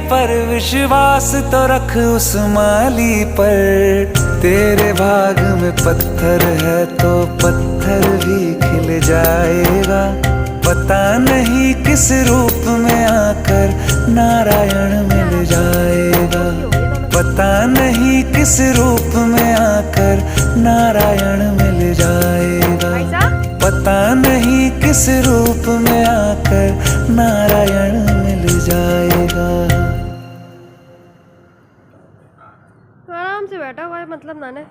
पर विश्वास तो रख उस माली पर। तेरे भाग में पत्थर है तो पत्थर भी खिल जाएगा। पता नहीं किस रूप में आकर नारायण मिल जाएगा। पता नहीं किस रूप में आकर नारायण मिल जाएगा। पता नहीं किस रूप में आकर नारायण मिल जाएगा। तो आराम से बैठा हुआ है, मतलब नाने